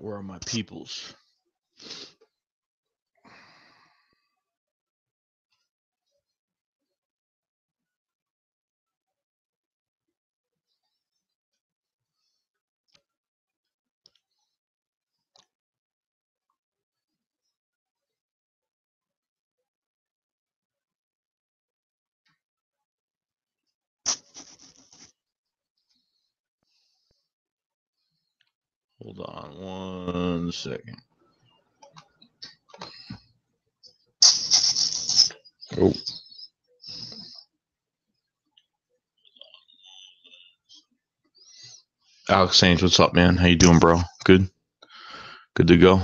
Where are my peoples? Hold on 1 second. Oh. Alex Sainz, what's up, man? How you doing, bro? Good? Good to go?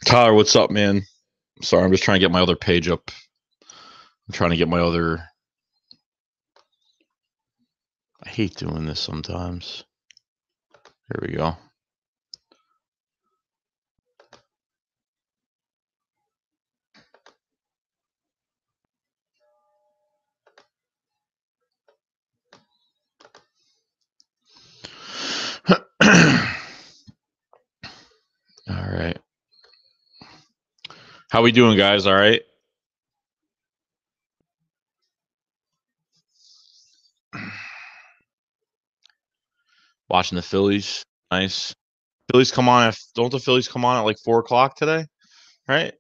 Tyler, what's up, man? Sorry, I'm just trying to get my other page up. I'm trying to get my other... I hate doing this sometimes. Here we go. All right. How we doing, guys? All right? Watching the Phillies. Nice. Phillies come on. Don't the Phillies come on at like 4 o'clock today? Right?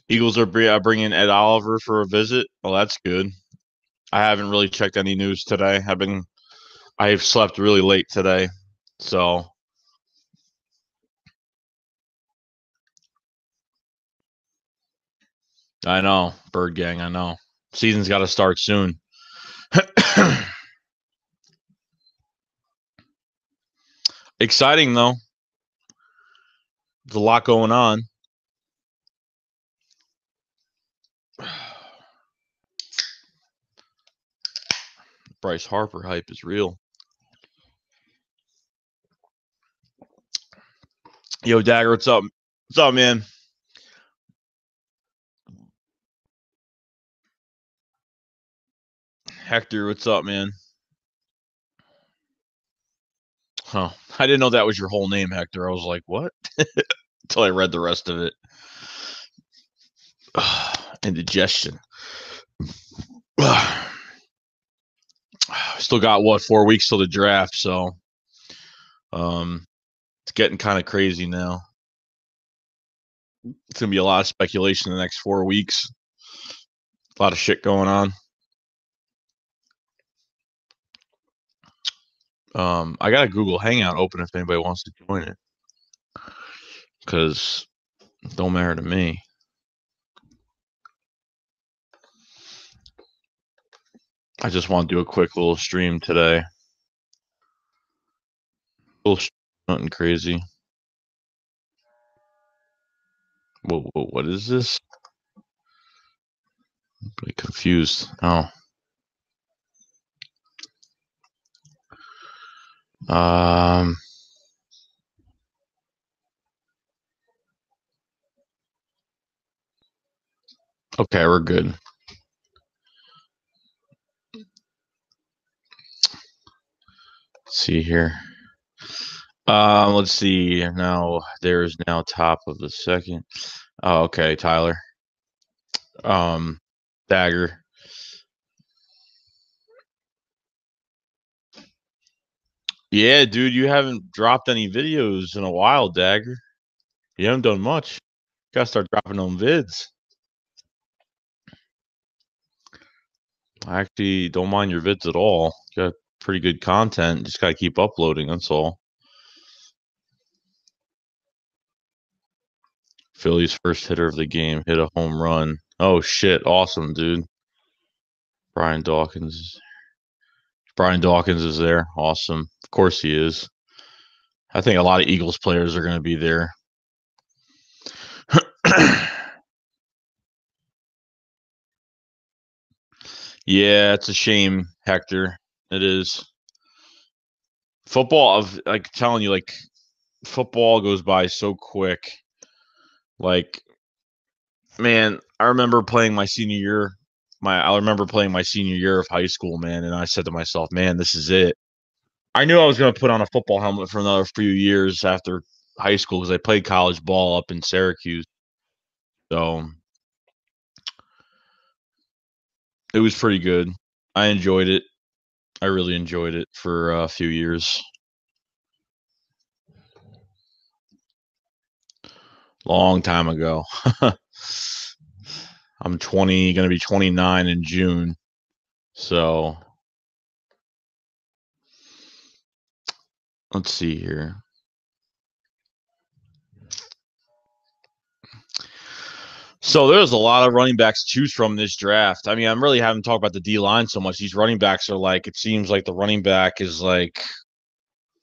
Eagles are bringing Ed Oliver for a visit. Well, that's good. I haven't really checked any news today. I've slept really late today, so I know, Bird Gang. I know, season's got to start soon. Exciting though. There's a lot going on. Bryce Harper hype is real. Yo, Dagger, what's up? What's up, man? Hector, what's up, man? Huh. I didn't know that was your whole name, Hector. I was like, what? Until I read the rest of it. Indigestion. Still got, what, 4 weeks till the draft, so it's getting kind of crazy now. It's going to be a lot of speculation in the next 4 weeks. A lot of shit going on. I got a Google Hangout open if anybody wants to join it, because it don't matter to me. I just want to do a quick little stream today. Nothing crazy. What is this? I'm pretty confused. Oh. Okay, we're good. Let's see here. Let's see. Now there's now top of the second. Oh, okay, Tyler. Dagger. Yeah, dude, you haven't dropped any videos in a while, Dagger. You haven't done much. You gotta start dropping them vids. I actually don't mind your vids at all. You got pretty good content. Just gotta keep uploading, that's all. Philly's first hitter of the game hit a home run. Oh shit, awesome, dude. Brian Dawkins is there. Awesome. Of course he is. I think a lot of Eagles players are going to be there. Yeah, it's a shame, Hector. It is. Football of like telling you, like football goes by so quick. Like, man, I remember playing my senior year. I remember playing my senior year of high school, man, and I said to myself, man, this is it. I knew I was going to put on a football helmet for another few years after high school because I played college ball up in Syracuse. So it was pretty good. I enjoyed it. I really enjoyed it for a few years. Long time ago. I'm 20, going to be 29 in June. So let's see here. So there's a lot of running backs to choose from this draft. I mean, I'm really having to talk about the D line so much. These running backs are like, it seems like the running back is like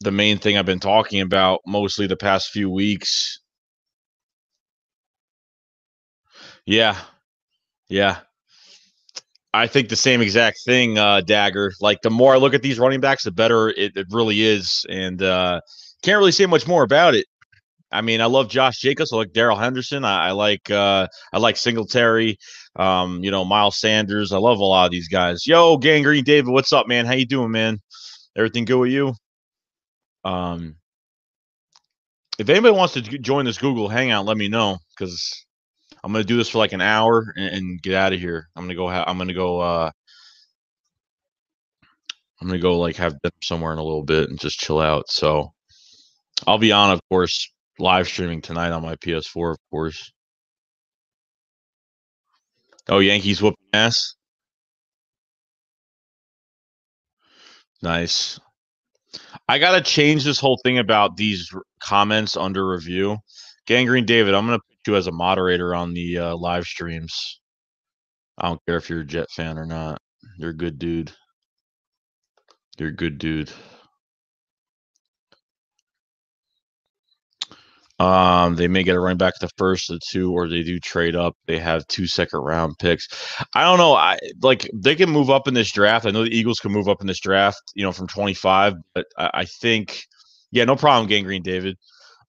the main thing I've been talking about mostly the past few weeks. Yeah. Yeah. I think the same exact thing, Dagger. Like the more I look at these running backs, the better it really is. And can't really say much more about it. I mean, I love Josh Jacobs. I like Daryl Henderson. I like Singletary. Miles Sanders. I love a lot of these guys. Yo, Gangrene David, what's up, man? How you doing, man? Everything good with you? Um, if anybody wants to join this Google Hangout, let me know because I'm gonna do this for like an hour and get out of here. I'm gonna go like have dinner somewhere in a little bit and just chill out. So I'll be on, of course, live streaming tonight on my PS4, of course. Oh, Yankees whooping ass. Nice. I gotta change this whole thing about these comments under review. Gangrene David, I'm gonna put you as a moderator on the live streams. I don't care if you're a Jet fan or not. You're a good dude. You're a good dude. They may get a running back the first of the two, or they do trade up. They have 2 second-round picks. I don't know. I like they can move up in this draft. I know the Eagles can move up in this draft, from 25. But I think, yeah, no problem, Gangrene David.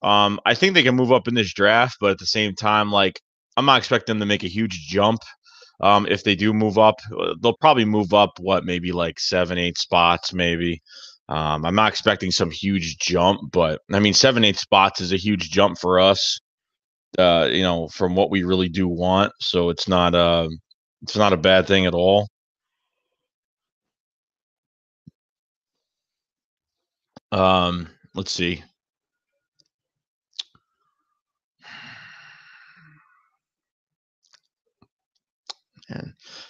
I think they can move up in this draft, but at the same time, like I'm not expecting them to make a huge jump. If they do move up, they'll probably move up maybe like 7, 8 spots, maybe. I'm not expecting some huge jump, but I mean, 7, 8 spots is a huge jump for us. From what we really do want, so it's not a bad thing at all. Let's see.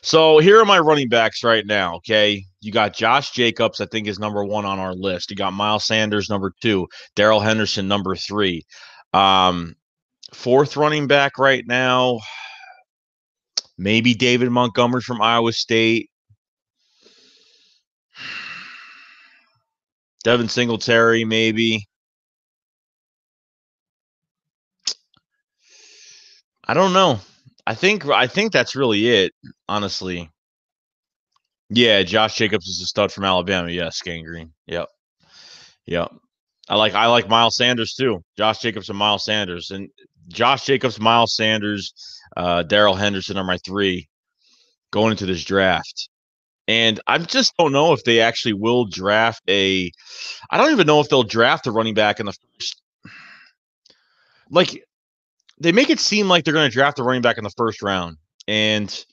So here are my running backs right now. Okay, you got Josh Jacobs, I think is number 1 on our list. You got Miles Sanders, number 2. Daryl Henderson, number 3. Um, Fourth running back right now, maybe David Montgomery from Iowa State. Devin Singletary, maybe. I don't know. I think that's really it, honestly. Yeah, Josh Jacobs is a stud from Alabama. Yes, Gangrene. Yep. Yep. I like Miles Sanders too. Josh Jacobs and Miles Sanders. And Josh Jacobs, Miles Sanders, Daryl Henderson are my 3 going into this draft. And I just don't know if they actually will draft I don't even know if they'll draft a running back in the first. Like, they make it seem like they're going to draft a running back in the first round. And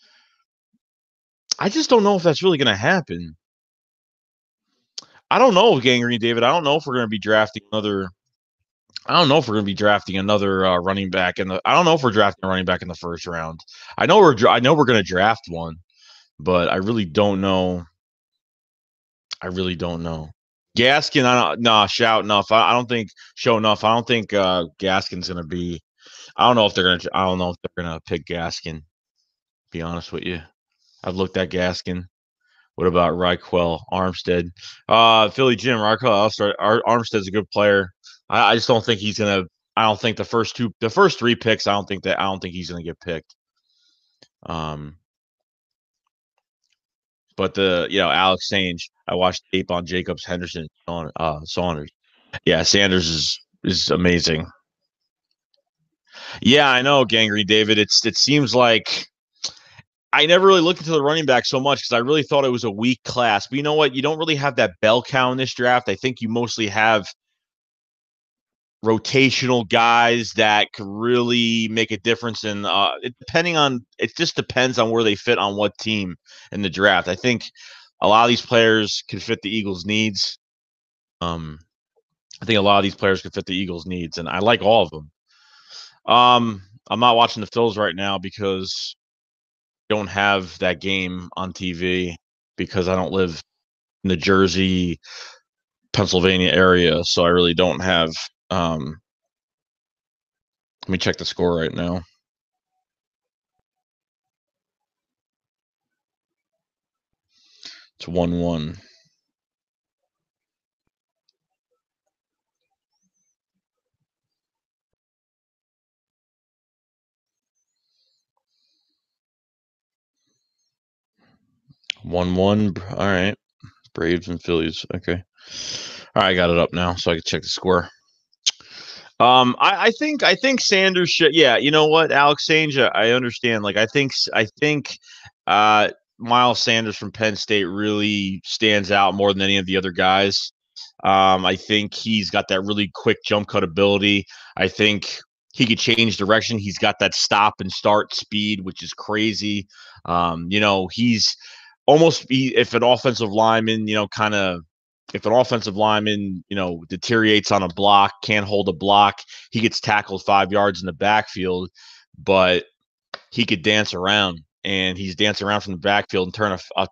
I just don't know if that's really going to happen. I don't know, Gangrene David. I don't know if we're going to be drafting another. I don't know if we're going to be drafting another running back I don't know if we're drafting a running back in the first round. I know we're going to draft one, but I really don't know. I really don't know. Gaskin, I don't. Nah, shout enough. I don't think show enough. I don't think Gaskin's going to be. I don't know if they're going to. I don't know if they're going to pick Gaskin. Be honest with you, I've looked at Gaskin. What about Raquel Armstead? Philly Jim, Raquel Armstead's a good player. I just don't think he's gonna. I don't think the first 3 picks. I don't think he's gonna get picked. But Alex Sange, I watched tape on Jacobs, Henderson, on Saunders. Yeah, Sanders is amazing. Yeah, I know, Gangrene David. It seems like I never really looked into the running back so much because I really thought it was a weak class. But you know what? You don't really have that bell cow in this draft. I think you mostly have rotational guys that could really make a difference. And it just depends on where they fit on what team in the draft. I think a lot of these players can fit the Eagles' needs. I think a lot of these players could fit the Eagles' needs, and I like all of them. I'm not watching the Phils right now because I don't have that game on TV because I don't live in the Jersey, Pennsylvania area, so I really don't have. Let me check the score right now. It's 1-1. All right. Braves and Phillies. Okay. All right, I got it up now so I can check the score. I think Sanders should. Yeah, you know what, Alex Sange, I understand. Like, I think, Miles Sanders from Penn State really stands out more than any of the other guys. I think he's got that really quick jump cut ability. I think he could change direction. He's got that stop and start speed, which is crazy. He's almost if an offensive lineman, if an offensive lineman, deteriorates on a block, can't hold a block, he gets tackled 5 yards in the backfield, but he could dance around, and he's dancing around from the backfield and turn a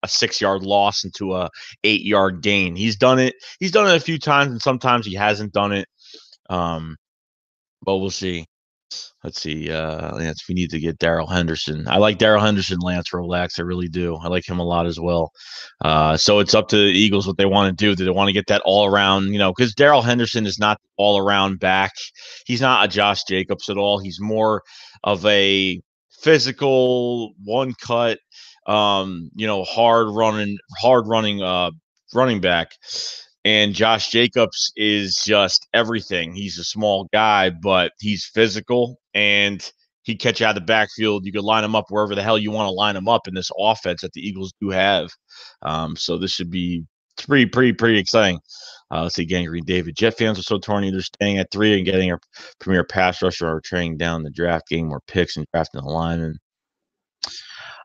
6-yard loss into a 8-yard gain. He's done it. He's done it a few times, and sometimes he hasn't done it. But we'll see. Let's see. Lance, we need to get Darrell Henderson. I like Darrell Henderson, Lance, relax. I really do. I like him a lot as well. So it's up to the Eagles what they want to do. Do they want to get that all around, because Darrell Henderson is not all around back. He's not a Josh Jacobs at all. He's more of a physical, one cut, hard running running back. And Josh Jacobs is just everything. He's a small guy, but he's physical and he catch you out of the backfield. You could line him up wherever the hell you want to line him up in this offense that the Eagles do have. So this should be pretty exciting. Let's see, Gangrene David. Jet fans are so torn either staying at 3 and getting a premier pass rusher or trading down the draft, getting more picks and drafting the lineman.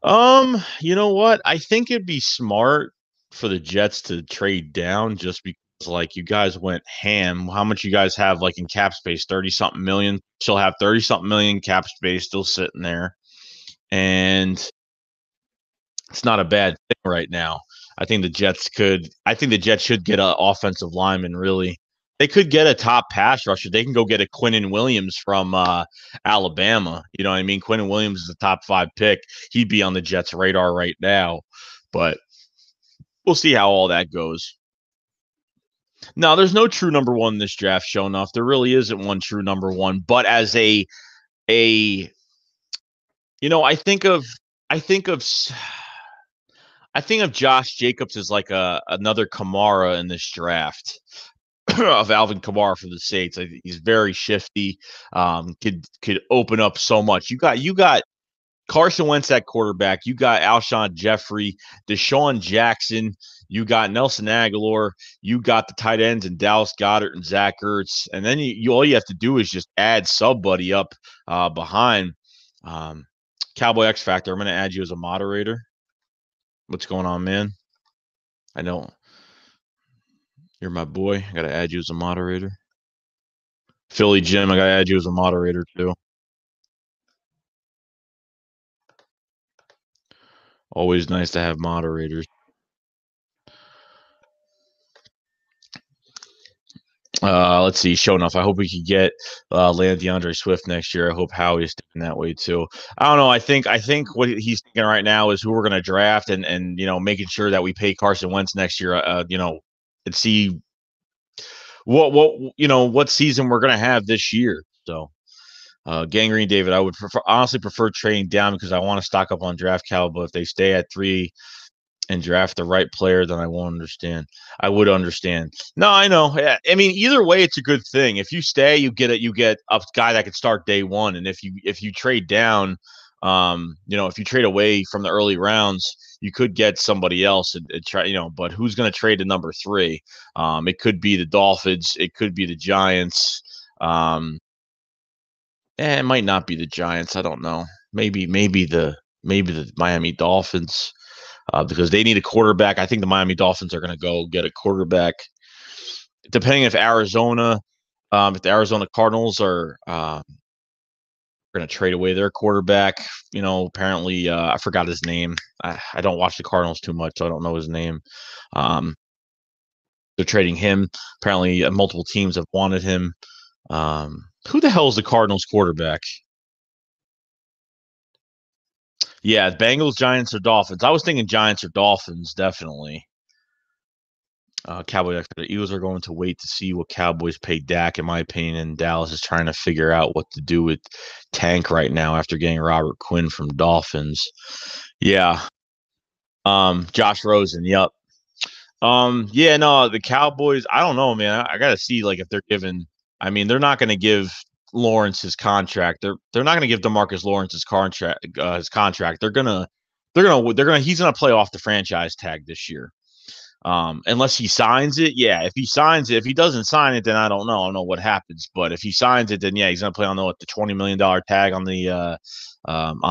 You know what? I think it'd be smart for the Jets to trade down just because like you guys went ham. How much you guys have like in cap space? 30 something million. She'll have 30 something million cap space still sitting there. And it's not a bad thing right now. I think the Jets should get an offensive lineman really. They could get a top pass rusher. They can go get a Quinnen Williams from Alabama. You know what I mean? Quinnen Williams is a top 5 pick. He'd be on the Jets' radar right now. But we'll see how all that goes. No, there's no true number 1 in this draft, show enough. There really isn't one true number 1. But as I think of Josh Jacobs as like another Kamara in this draft. Of Alvin Kamara for the Saints. He's very shifty. Could open up so much. You got Carson Wentz at quarterback. You got Alshon Jeffrey, Deshaun Jackson. You got Nelson Aguilar. You got the tight ends and Dallas Goedert and Zach Ertz. And then you all you have to do is just add somebody up behind. Cowboy X Factor. I'm going to add you as a moderator. What's going on, man? I know. You're my boy. I got to add you as a moderator. Philly Jim, I got to add you as a moderator too. Always nice to have moderators. Let's see. Show enough. I hope we could get land DeAndre Swift next year. I hope Howie's thinking that way too. I don't know. I think what he's thinking right now is who we're going to draft and making sure that we pay Carson Wentz next year. And see what season we're gonna have this year. So Gangrene David, I would honestly prefer trading down because I want to stock up on draft capital, but if they stay at 3 and draft the right player, then I won't understand. I would understand. No, I know. I mean, either way, it's a good thing. If you stay, you get a guy that could start day one, and if you trade down, if you trade away from the early rounds, you could get somebody else and try. But who's going to trade to number 3? It could be the Dolphins. It could be the Giants. It might not be the Giants. I don't know. Maybe the Miami Dolphins because they need a quarterback. I think the Miami Dolphins are going to go get a quarterback. Depending if if the Arizona Cardinals are going to trade away their quarterback, apparently I forgot his name. I don't watch the Cardinals too much, so I don't know his name. They're trading him. Apparently, multiple teams have wanted him. Who the hell is the Cardinals quarterback? Yeah, Bengals, Giants, or Dolphins. I was thinking Giants or Dolphins, definitely. Cowboys. The Eagles are going to wait to see what Cowboys pay Dak, in my opinion, and Dallas is trying to figure out what to do with Tank right now after getting Robert Quinn from Dolphins. Yeah. Josh Rosen. Yep. Yeah, no, the Cowboys, I don't know, man. I got to see if they're giving. I mean, they're not going to give Lawrence his contract. They're not going to give DeMarcus Lawrence his contract. He's gonna play off the franchise tag this year. Unless he signs it, yeah. If he signs it, if he doesn't sign it, then I don't know. I don't know what happens. But if he signs it, then yeah, he's gonna play on the $20 million tag on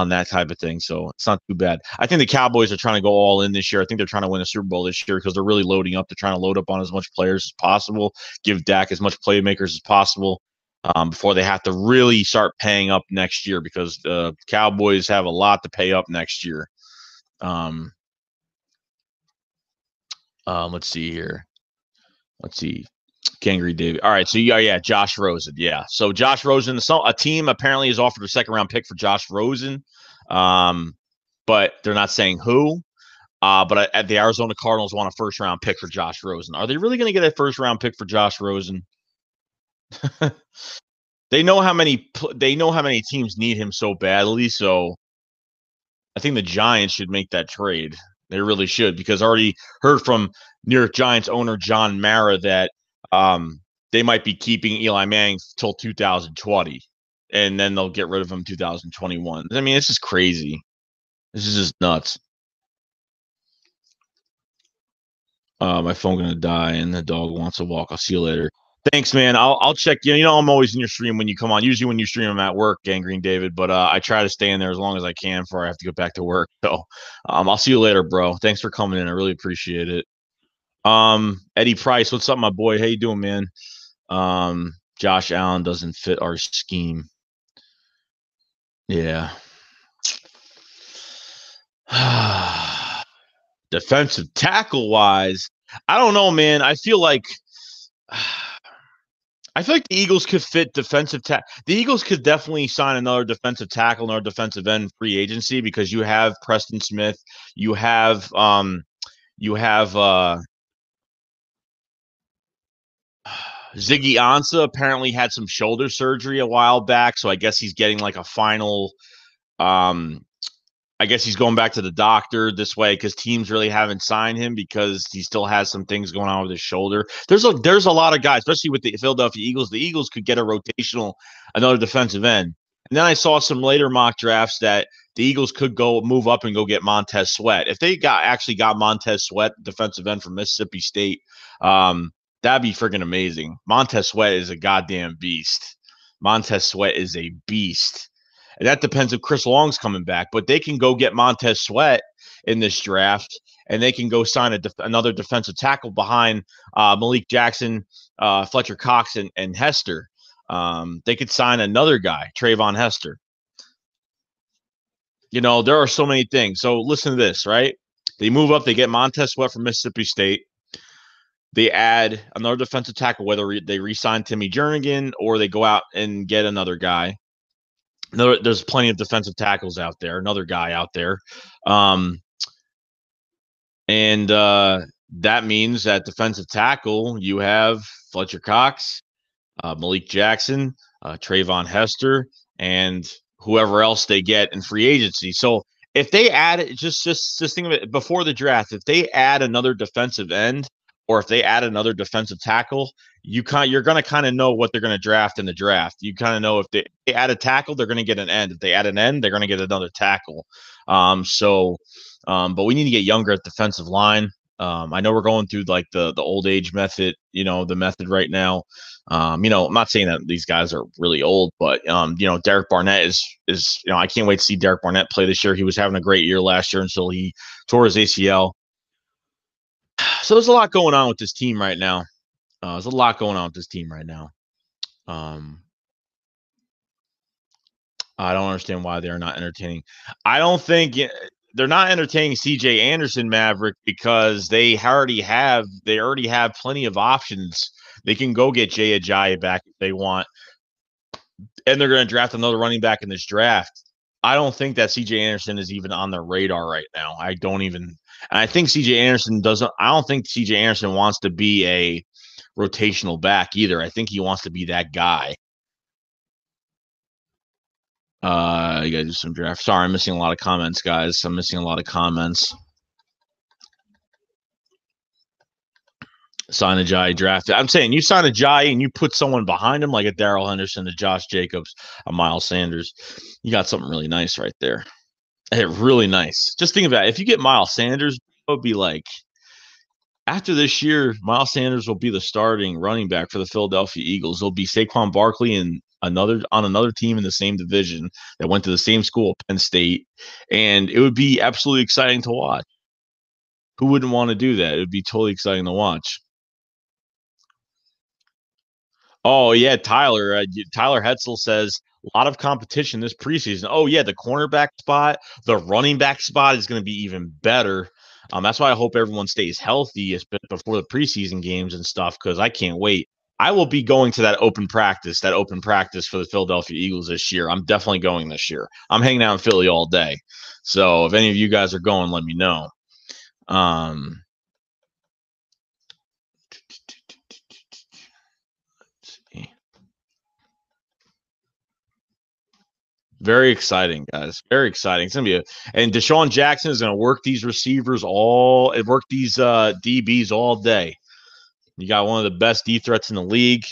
that type of thing. So it's not too bad. I think the Cowboys are trying to go all in this year. I think they're trying to win a Super Bowl this year because they're really loading up. They're trying to load up on as much players as possible, give Dak as much playmakers as possible. Before they have to really start paying up next year because the Cowboys have a lot to pay up next year. Let's see here. Let's see. Gangrene David. All right. So yeah, Josh Rosen. Yeah. So Josh Rosen, a team apparently has offered a second round pick for Josh Rosen. But they're not saying who. But at the Arizona Cardinals want a first round pick for Josh Rosen. Are they really going to get a first round pick for Josh Rosen? They know how many teams need him so badly. So I think the Giants should make that trade. They really should because I already heard from New York Giants owner John Mara that they might be keeping Eli Manning till 2020, and then they'll get rid of him 2021. I mean, this is crazy. This is just nuts. My phone gonna die, and the dog wants to walk. I'll see you later. Thanks, man. I'll check you. I'm always in your stream when you come on. Usually when you stream, I'm at work, Gangrene David. But I try to stay in there as long as I can before I have to get back to work. So I'll see you later, bro. Thanks for coming in. I really appreciate it. Eddie Price, what's up, my boy? How you doing, man? Josh Allen doesn't fit our scheme. Yeah. Defensive tackle wise, I don't know, man. I feel like the Eagles could fit defensive tackle. The Eagles could definitely sign another defensive tackle, another defensive end free agency because you have Preston Smith, you have Ziggy Ansah apparently had some shoulder surgery a while back, so I guess he's getting a final. I guess he's going back to the doctor this way because teams really haven't signed him because he still has some things going on with his shoulder. There's a lot of guys, especially with the Philadelphia Eagles. The Eagles could get another defensive end. And then I saw some later mock drafts that the Eagles could go move up and go get Montez Sweat. If they actually got Montez Sweat, defensive end from Mississippi State, that'd be freaking amazing. Montez Sweat is a goddamn beast. Montez Sweat is a beast. And that depends if Chris Long's coming back, but they can go get Montez Sweat in this draft, and they can go sign another defensive tackle behind Malik Jackson, Fletcher Cox, and Hester. They could sign another guy, Trayvon Hester. There are so many things. So listen to this, right? They move up, they get Montez Sweat from Mississippi State. They add another defensive tackle, whether they re-sign Timmy Jernigan or they go out and get another guy. There's plenty of defensive tackles out there. Another guy out there, and that means that defensive tackle, you have Fletcher Cox, Malik Jackson, Trayvon Hester, and whoever else they get in free agency. So if they add just think of it before the draft, if they add another defensive end or if they add another defensive tackle, you're going to kind of know what they're going to draft in the draft. You kind of know if they add a tackle, they're going to get an end. If they add an end, they're going to get another tackle. But we need to get younger at defensive line. I know we're going through like the old age method, the method right now. I'm not saying that these guys are really old, but Derek Barnett is I can't wait to see Derek Barnett play this year. He was having a great year last year until he tore his ACL. So there's a lot going on with this team right now. There's a lot going on with this team right now. I don't understand why they're not entertaining. I don't think they're not entertaining CJ Anderson, Maverick, because they already have plenty of options. They can go get Jay Ajayi back if they want, and they're going to draft another running back in this draft. I don't think that CJ Anderson is even on their radar right now. I think CJ Anderson doesn't. I don't think CJ Anderson wants to be a rotational back either. I think he wants to be that guy. You gotta do some draft. Sorry, I'm missing a lot of comments, guys. I'm missing a lot of comments. Sign Ajayi drafted. I'm saying you sign Ajayi and you put someone behind him like a Darrell Henderson, a Josh Jacobs, a Miles Sanders. You got something really nice right there. Really nice. Just think about it. If you get Miles Sanders, it would be like after this year, Miles Sanders will be the starting running back for the Philadelphia Eagles. There'll be Saquon Barkley and another team in the same division that went to the same school, Penn State, and it would be absolutely exciting to watch. Who wouldn't want to do that? It would be totally exciting to watch. Oh yeah, Tyler Hetzel says a lot of competition this preseason. Oh yeah, the cornerback spot, the running back spot is going to be even better. That's why I hope everyone stays healthy before the preseason games and stuff because I can't wait. I will be going to that open practice for the Philadelphia Eagles this year. I'm definitely going this year. I'm hanging out in Philly all day. So if any of you guys are going, let me know. Very exciting, guys. Very exciting. It's gonna be and Deshaun Jackson is gonna work these receivers work these DBs all day. You got one of the best D threats in the league.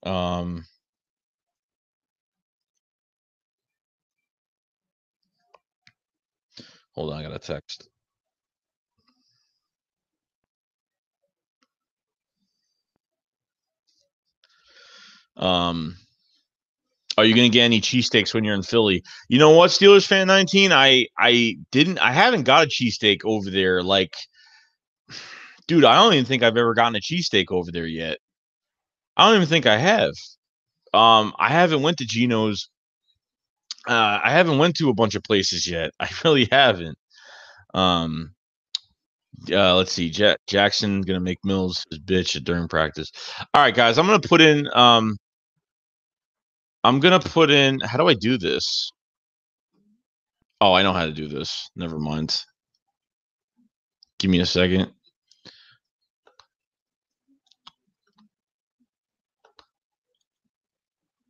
Hold on, I got a text. Are you gonna get any cheesesteaks when you're in Philly? You know what, Steelers fan 19? I haven't got a cheesesteak over there. Like, dude, I don't even think I've ever gotten a cheesesteak over there yet. I don't even think I have. I haven't went to Geno's. I haven't went to a bunch of places yet. I really haven't. Let's see. Jackson gonna make Mills his bitch during practice. All right, guys. I'm gonna put in. I'm gonna put in. How do I do this? Oh, I know how to do this. Never mind. Give me a second.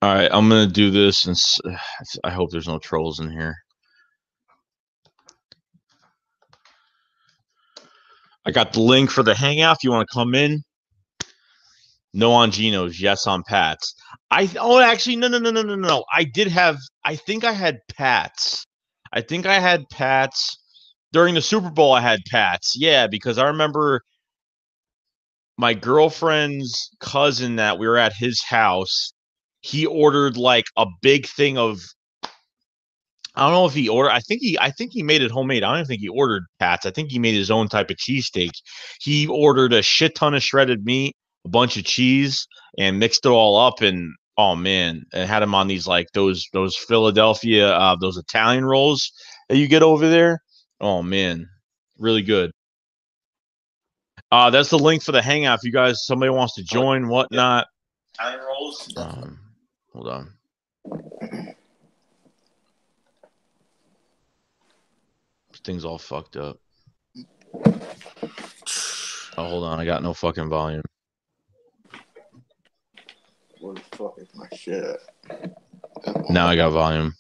All right, I'm gonna do this, and I hope there's no trolls in here. I got the link for the hangout. If you want to come in, no on Geno's, yes on Pat's. Actually no. I think I had Pat's. During the Super Bowl. I had Pat's. Yeah, because I remember my girlfriend's cousin that we were at his house. He ordered like a big thing of. I don't know if he ordered. I think he made it homemade. I don't even think he ordered Pat's. I think he made his own type of cheesesteak. He ordered a shit ton of shredded meat, a bunch of cheese, and mixed it all up. And oh man, it had him on these like those Philadelphia those Italian rolls that you get over there. Oh man, really good. That's the link for the hangout. If you guys somebody wants to join, whatnot. Italian rolls. Hold on. Thing's all fucked up. Oh, hold on. I got no fucking volume. Where the fuck is my shit? Now I got volume.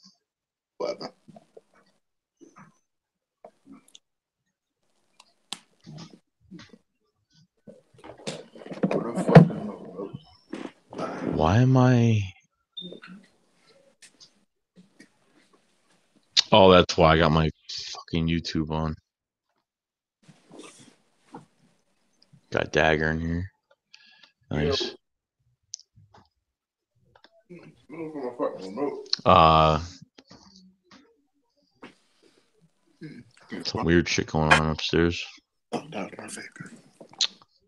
What? Where the fuck is my remote? Why am I? Oh, that's why I got my fucking YouTube on. Got Dagger in here. Nice. Where's my fucking remote? Some weird shit going on upstairs. Oh, that was my favorite.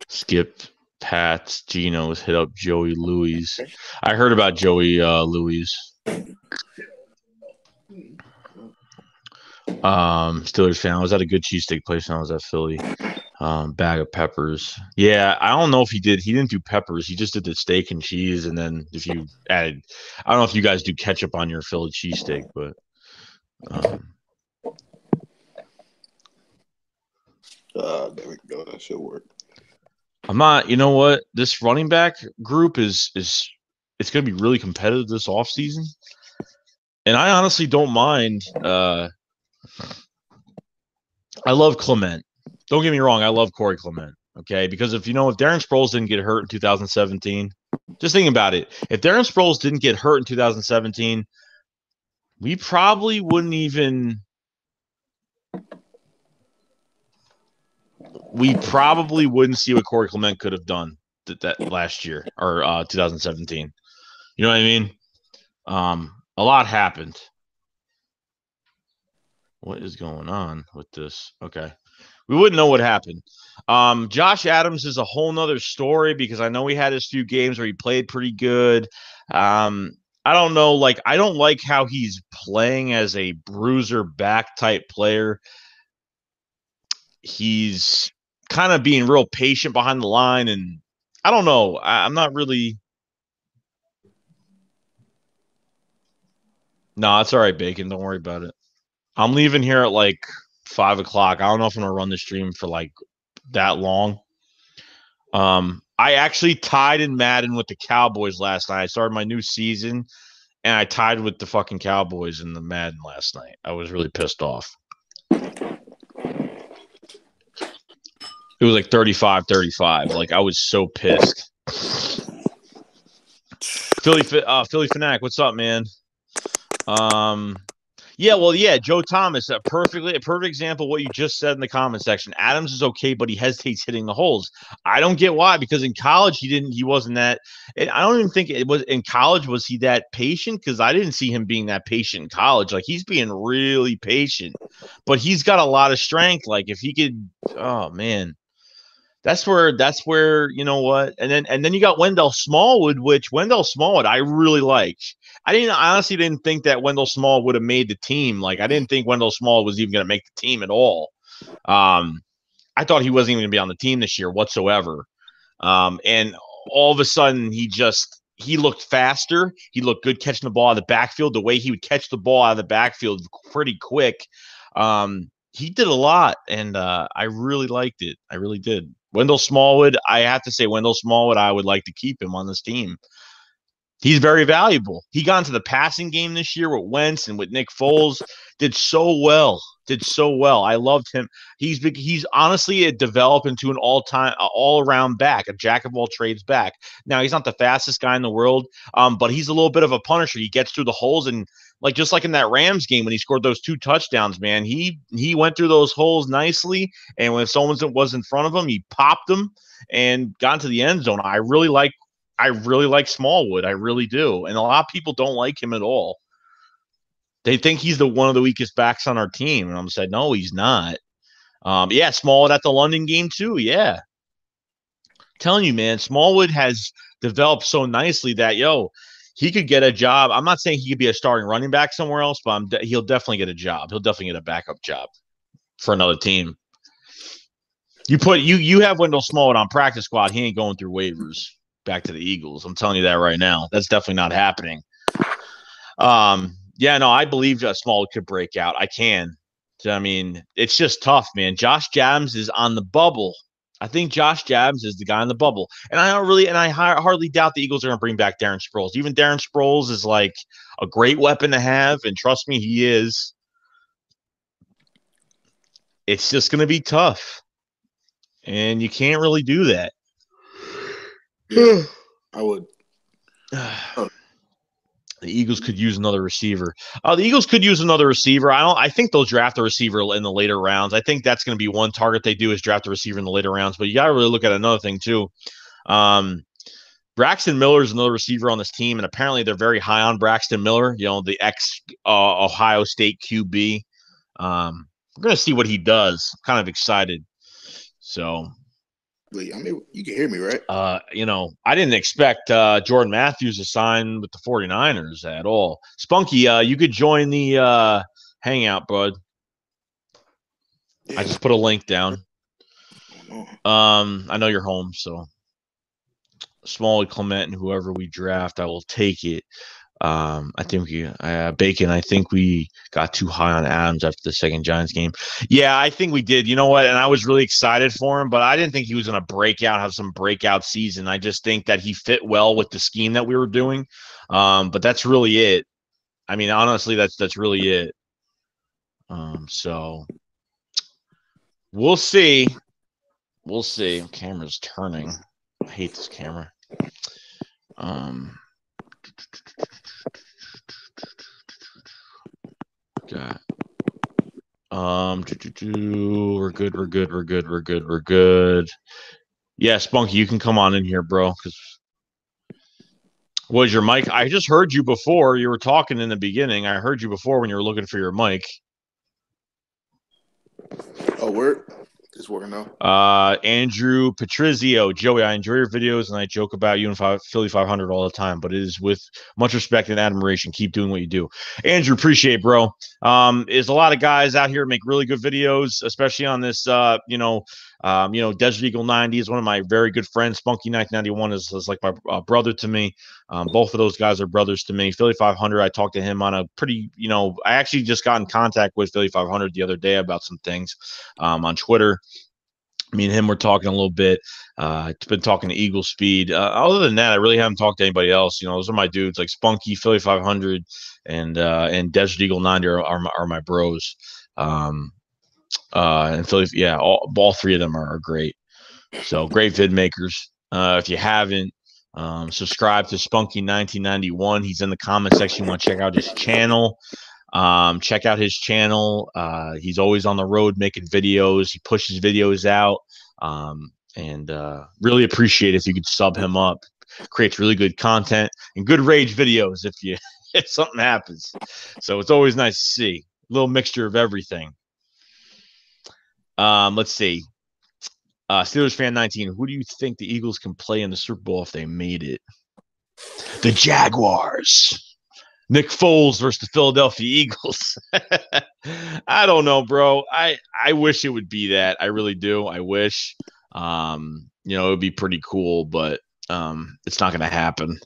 Skip, Pats, Geno's hit up Joey Louis. I heard about Joey Louis. Steelers fan. I was at a good cheesesteak place when I was at Philly. Bag of peppers. Yeah, I don't know if he did. He didn't do peppers. He just did the steak and cheese, and then if you added, I don't know if you guys do ketchup on your Philly cheesesteak, but there we go. That should work. I'm not. You know what? This running back group is it's going to be really competitive this offseason. And I honestly don't mind. I love Clement. Don't get me wrong. I love Corey Clement. Okay, because if Darren Sproles didn't get hurt in 2017, just think about it. If Darren Sproles didn't get hurt in 2017, we probably wouldn't even. We probably wouldn't see what Corey Clement could have done that last year or 2017. You know what I mean? A lot happened. What is going on with this? Okay. We wouldn't know what happened. Josh Adams is a whole nother story because I know he had his few games where he played pretty good. I don't know. Like, I don't like how he's playing as a bruiser back type player. He's kind of being real patient behind the line, and I don't know. I'm not really. No, it's all right, Bacon. Don't worry about it. I'm leaving here at like 5 o'clock. I don't know if I'm gonna run the stream for like that long. I actually tied in Madden with the Cowboys last night. I started my new season, and I tied with the fucking Cowboys in the Madden last night. I was really pissed off. It was like 35-35. Like, I was so pissed. Philly Fanatic, what's up, man? Yeah, Joe Thomas, a perfect example of what you just said in the comment section. Adams is okay, but he hesitates hitting the holes. I don't get why, because in college he wasn't that. I don't even think it was in college. Was he that patient? Because I didn't see him being that patient in college. Like, he's being really patient, but he's got a lot of strength. Like, if he could, oh man. That's where you know what, and then you got Wendell Smallwood, which Wendell Smallwood I really liked. I honestly didn't think that Wendell Smallwood would have made the team. Like, I didn't think Wendell Smallwood was even going to make the team at all. I thought he wasn't even going to be on the team this year whatsoever. And all of a sudden he looked faster. He looked good catching the ball out of the backfield. The way he would catch the ball out of the backfield pretty quick. He did a lot, and I really liked it. I really did. Wendell Smallwood, I have to say, I would like to keep him on this team. He's very valuable. He got into the passing game this year with Wentz and with Nick Foles. Did so well. I loved him. He's honestly developed into an all-around back, a jack of all trades back. Now, he's not the fastest guy in the world, but he's a little bit of a punisher. He gets through the holes, and just like in that Rams game when he scored those 2 touchdowns, man, he went through those holes nicely. And when someone was in front of him, he popped them and got into the end zone. I really like Smallwood. I really do. And a lot of people don't like him at all. They think he's one of the weakest backs on our team. And I'm saying, no, he's not. Smallwood at the London game too. Yeah. I'm telling you, man, Smallwood has developed so nicely that, he could get a job. I'm not saying he could be a starting running back somewhere else, but he'll definitely get a job. He'll definitely get a backup job for another team. You have Wendell Smallwood on practice squad. He ain't going through waivers back to the Eagles. I'm telling you that right now. That's definitely not happening. I believe Smallwood could break out. I can. I mean, it's just tough, man. Josh Adams is on the bubble. I think Josh Jacobs is the guy in the bubble, and I hardly doubt the Eagles are going to bring back Darren Sproles. Even Darren Sproles is like a great weapon to have, and trust me, he is. It's just going to be tough, and you can't really do that. Yeah, I would. The Eagles could use another receiver. The Eagles could use another receiver. I think they'll draft a receiver in the later rounds. I think that's going to be one target they do is draft a receiver in the later rounds. But you got to really look at another thing too. Braxton Miller is another receiver on this team, and apparently they're very high on Braxton Miller. You know, the ex Ohio State QB. We're going to see what he does. I'm kind of excited. So. Wait, I mean, you can hear me, right? You know, I didn't expect Jordan Matthews to sign with the 49ers at all. Spunky, you could join the hangout, bud. Yeah. I just put a link down. I know you're home, so Smalley, Clement, and whoever we draft, I will take it. I think Bacon. I think we got too high on Adams after the second Giants game. Yeah, I think we did. You know what? And I was really excited for him, but I didn't think he was going to have some breakout season. I just think that he fit well with the scheme that we were doing. But that's really it. I mean, honestly, that's really it. So we'll see. We'll see. Camera's turning. I hate this camera. Got. We're good. Yeah, Spunky, you can come on in here, bro. Was your mic? I just heard you before. You were talking in the beginning. I heard you before when you were looking for your mic. Oh, word? It's working now. Andrew Patrizio, Joey, I enjoy your videos and I joke about you and Philly 500 all the time, but it is with much respect and admiration. Keep doing what you do. Andrew, appreciate it, bro. There's a lot of guys out here make really good videos, especially on this, Desert Eagle 90 is one of my very good friends. Spunky 1991 is like my brother to me. Both of those guys are brothers to me. Philly 500, I talked to him on a pretty, I actually just got in contact with Philly 500 the other day about some things on Twitter. Me and him were talking a little bit. It's been talking to Eagle Speed. Other than that, I really haven't talked to anybody else. Those are my dudes like Spunky, Philly 500, and Desert Eagle 90 are my bros. And Philly, yeah, all three of them are great. So great vid makers. If you haven't, subscribe to Spunky 1991. He's in the comment section. You want to check out his channel. Check out his channel. He's always on the road making videos. He pushes videos out. And really appreciate it if you could sub him up. Creates really good content and good rage videos if something happens. So it's always nice to see a little mixture of everything. Let's see. Steelers fan 19. Who do you think the Eagles can play in the Super Bowl if they made it? The Jaguars. Nick Foles versus the Philadelphia Eagles. I don't know, bro. I wish it would be that. I really do. I wish. It would be pretty cool, but it's not going to happen.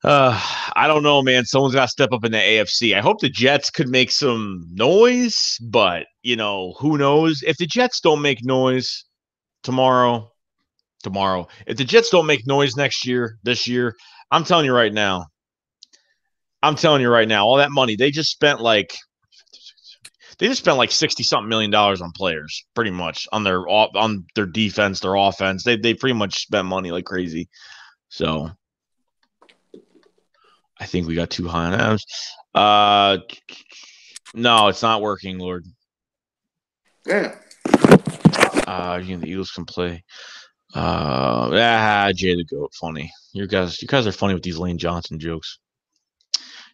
I don't know, man. Someone's got to step up in the AFC. I hope the Jets could make some noise, but, who knows? If the Jets don't make noise tomorrow, if the Jets don't make noise this year, I'm telling you right now, all that money they just spent like $60-something million on players, pretty much on their defense, their offense. They pretty much spent money like crazy. So I think we got too high on Adams. No, it's not working, Lord. Yeah. The Eagles can play. Jay the Goat, funny. You guys are funny with these Lane Johnson jokes.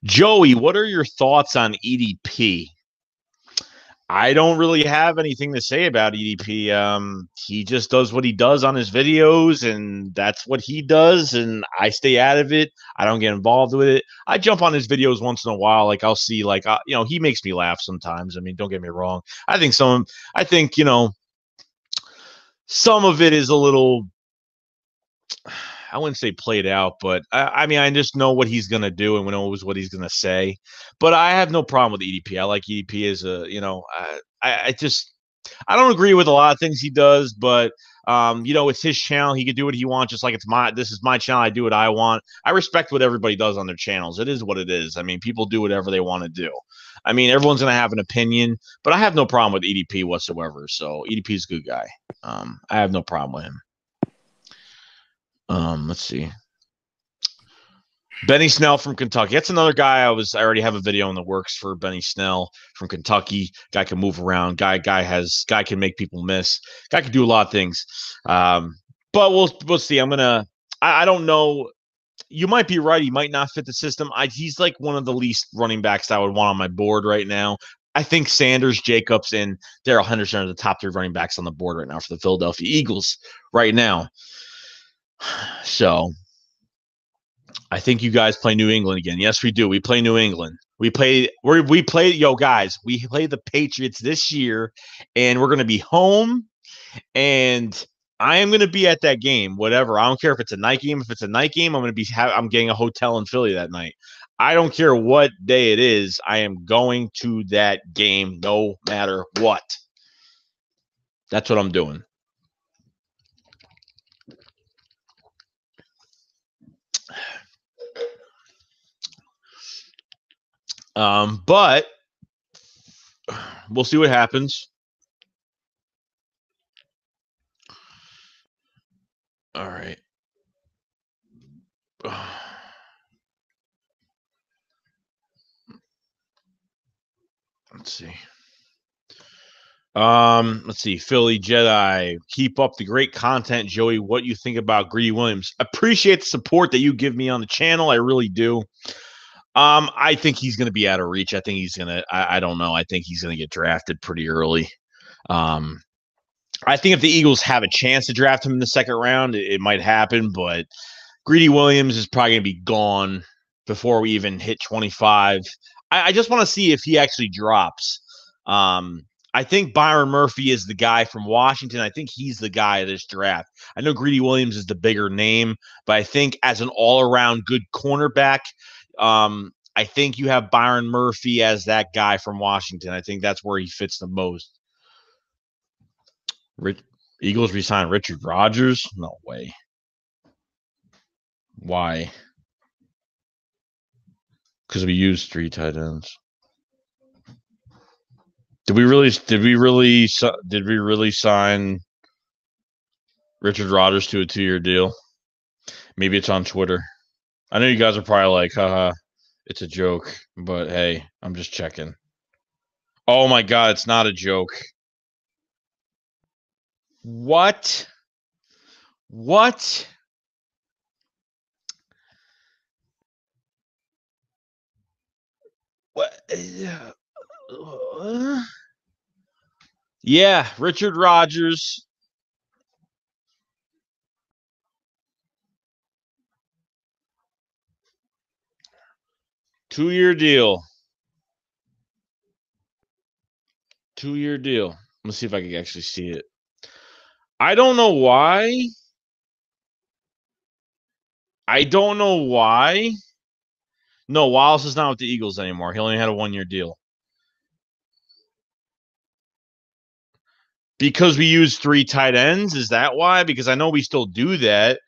Joey, what are your thoughts on EDP? I don't really have anything to say about EDP. He just does what he does on his videos, and that's what he does, and I stay out of it. I don't get involved with it. I jump on his videos once in a while. Like I'll see, he makes me laugh sometimes. I mean, don't get me wrong. I think some of it is a little, I wouldn't say played out, but I just know what he's going to do and knows what he's going to say. But I have no problem with EDP. I like EDP as I don't agree with a lot of things he does, but it's his channel. He can do what he wants, just like this is my channel. I do what I want. I respect what everybody does on their channels. It is what it is. I mean, people do whatever they want to do. I mean, everyone's going to have an opinion, but I have no problem with EDP whatsoever. So EDP is a good guy. I have no problem with him. Let's see. Benny Snell from Kentucky. That's another guy I already have a video in the works for. Benny Snell from Kentucky. Guy can move around. Guy can make people miss. Guy can do a lot of things. But we'll see. I don't know. You might be right. He might not fit the system. He's like one of the least running backs I would want on my board right now. I think Sanders, Jacobs, and Darrell Henderson are the top 3 running backs on the board right now for the Philadelphia Eagles right now. So I think you guys play New England again. Yes, we do. We play New England. We play guys, we play the Patriots this year, and we're going to be home, and I am going to be at that game, whatever. I don't care if it's a night game. If it's a night game, I'm getting a hotel in Philly that night. I don't care what day it is. I am going to that game no matter what. That's what I'm doing. But we'll see what happens. All right. Let's see. Let's see. Philly Jedi. Keep up the great content, Joey. What you think about Greedy Williams? Appreciate the support that you give me on the channel. I really do. I think he's going to be out of reach. I think he's going to, I don't know. I think he's going to get drafted pretty early. I think if the Eagles have a chance to draft him in the second round, it might happen, but Greedy Williams is probably going to be gone before we even hit 25. I just want to see if he actually drops. I think Byron Murphy is the guy from Washington. I think he's the guy of this draft. I know Greedy Williams is the bigger name, but I think as an all-around good cornerback, I think you have Byron Murphy as that guy from Washington. I think that's where he fits the most. Eagles resign Richard Rodgers? No way. Why? Because we used 3 tight ends. Did we really sign Richard Rodgers to a 2-year deal? Maybe it's on Twitter. I know you guys are probably like, haha, it's a joke, but hey, I'm just checking. Oh my God, it's not a joke. What? What? What? Yeah, Richard Rodgers. Two-year deal. 2-year deal. Let's see if I can actually see it. I don't know why. No, Wallace is not with the Eagles anymore. He only had a 1-year deal. Because we use 3 tight ends? Is that why? Because I know we still do that.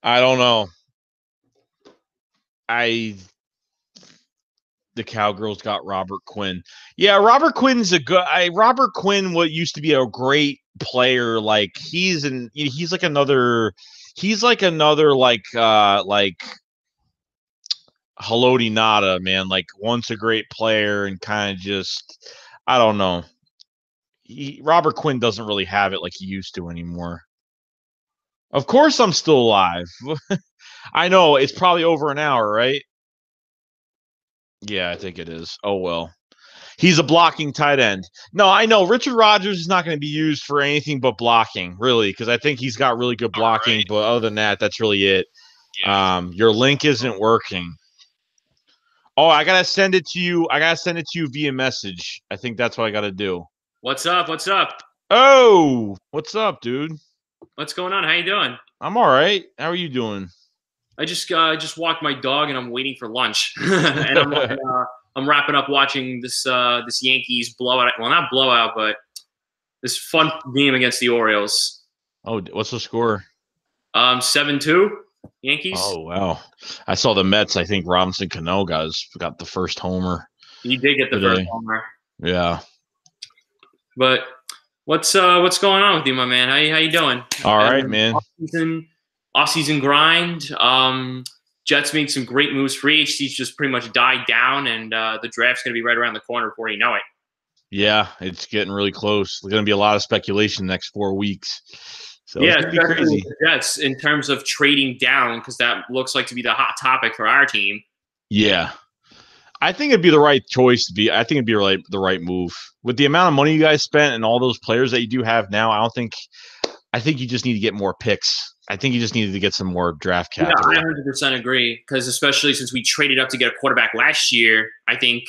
I don't know. The Cowgirls got Robert Quinn. Yeah, Robert Quinn's Robert Quinn what used to be a great player. Like he's like another like Haloti Nada, man. Like once a great player and kind of just I don't know. Robert Quinn doesn't really have it like he used to anymore. Of course I'm still alive. I know, it's probably over an hour, right? Yeah, I think it is. Oh, well. He's a blocking tight end. No, I know. Richard Rodgers is not going to be used for anything but blocking, really, because I think he's got really good blocking. Right. But other than that, that's really it. Yeah. Your link isn't working. Oh, I got to send it to you. I got to send it to you via message. I think that's what I got to do. What's up? What's up? Oh, what's up, dude? What's going on? How you doing? I'm all right. How are you doing? I just walked my dog and I'm waiting for lunch. And I'm wrapping up watching this Yankees blowout. Well, not blowout, but this fun game against the Orioles. Oh, what's the score? 7-2 Yankees. Oh, wow. I saw the Mets. I think Robinson Cano got the first homer. He did get the first homer. Yeah. But what's going on with you, my man? How you doing? All right, man. Off-season grind. Jets made some great moves. Free agency's just pretty much died down, and the draft's going to be right around the corner before you know it. Yeah, it's getting really close. There's going to be a lot of speculation the next 4 weeks. So yeah, it's going to be crazy. The Jets in terms of trading down, because that looks like to be the hot topic for our team. Yeah. I think it'd be the right choice to be. I think it'd be the right move. With the amount of money you guys spent and all those players that you do have now, I think you just need to get more picks. I think you just needed to get some more draft capital. Yeah, I 100% agree, because especially since we traded up to get a quarterback last year, I think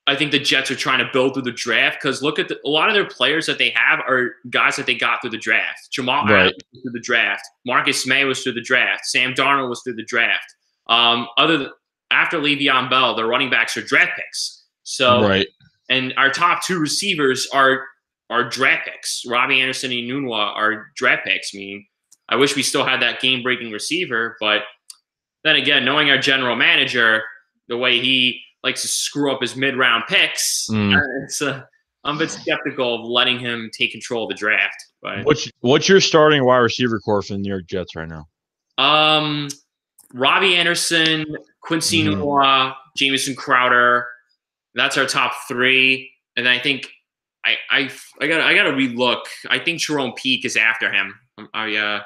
the Jets are trying to build through the draft, because look at a lot of their players that they have are guys that they got through the draft. Jamal Adams was through the draft. Marcus May was through the draft. Sam Darnold was through the draft. After Le'Veon Bell, their running backs are draft picks. So, and our top two receivers are draft picks. Robbie Anderson and Nunwa are draft picks. I mean, I wish we still had that game-breaking receiver, but then again, knowing our general manager, the way he likes to screw up his mid-round picks, I'm a bit skeptical of letting him take control of the draft. But what's your starting wide receiver core for the New York Jets right now? Robbie Anderson, Quincy Nunwa, Jamison Crowder. That's our top three. And I think I gotta relook. I think Jerome Peak is after him. I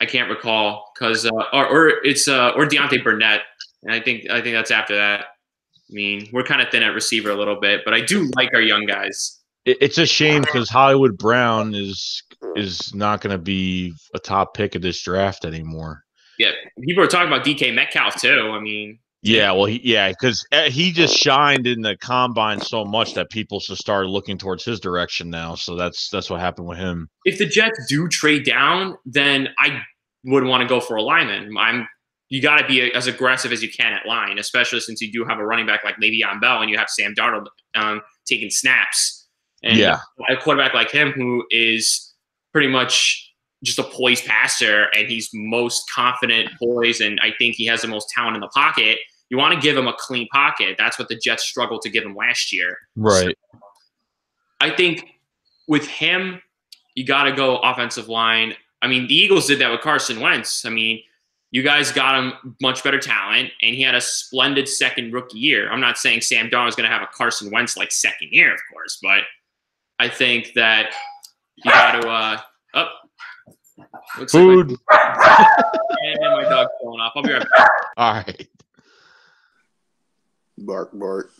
can't recall, because or Deontay Burnett. And I think that's after that. I mean, we're kind of thin at receiver a little bit, but I do like our young guys. It's a shame, because Hollywood Brown is not going to be a top pick of this draft anymore. Yeah, people are talking about DK Metcalf too. I mean, because he just shined in the combine so much that people should start looking towards his direction now. So that's what happened with him. If the Jets do trade down, then I would want to go for a lineman. You got to be as aggressive as you can at line, especially since you do have a running back like Le'Veon Bell and you have Sam Darnold taking snaps. And a quarterback like him, who is pretty much just a poised passer, and he's most confident, poised, and I think he has the most talent in the pocket. You want to give him a clean pocket. That's what the Jets struggled to give him last year. Right. So I think with him, you got to go offensive line. I mean, the Eagles did that with Carson Wentz. I mean, you guys got him much better talent, and he had a splendid second rookie year. I'm not saying Sam Darnold is going to have a Carson Wentz like second year, of course, but I think that you got to looks food. And my dog's going off. I'll be right back. All right. Bark.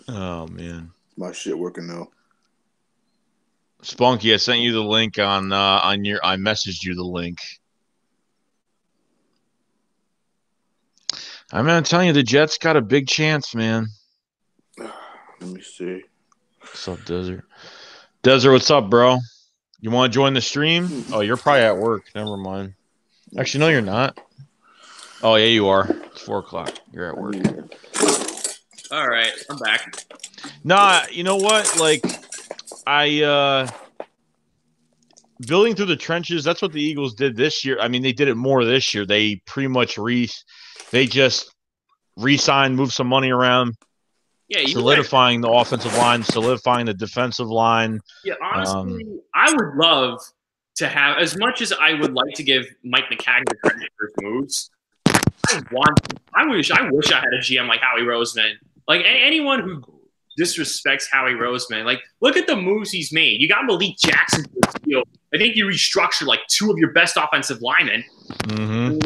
Oh man, my shit working now. Spunky, I sent you the link on your. I messaged you the link. I'm telling you, the Jets got a big chance, man. Let me see. What's up, Desert? Desert, what's up, bro? You want to join the stream? Oh, you're probably at work. Never mind. Actually, no, you're not. Oh, yeah, you are. It's 4 o'clock. You're at work. All right, I'm back. Nah, you know what? Like, building through the trenches, that's what the Eagles did this year. I mean, they did it more this year. They pretty much they just re-signed, moved some money around. Yeah, solidifying the offensive line, solidifying the defensive line. Yeah, honestly, I would love to have, as much as I would like to give Mike McCagnon the credit for his moves. I wish I had a GM like Howie Roseman. Like anyone who disrespects Howie Roseman, like look at the moves he's made. You got Malik Jackson to the field. I think you restructured like 2 of your best offensive linemen. Mm-hmm.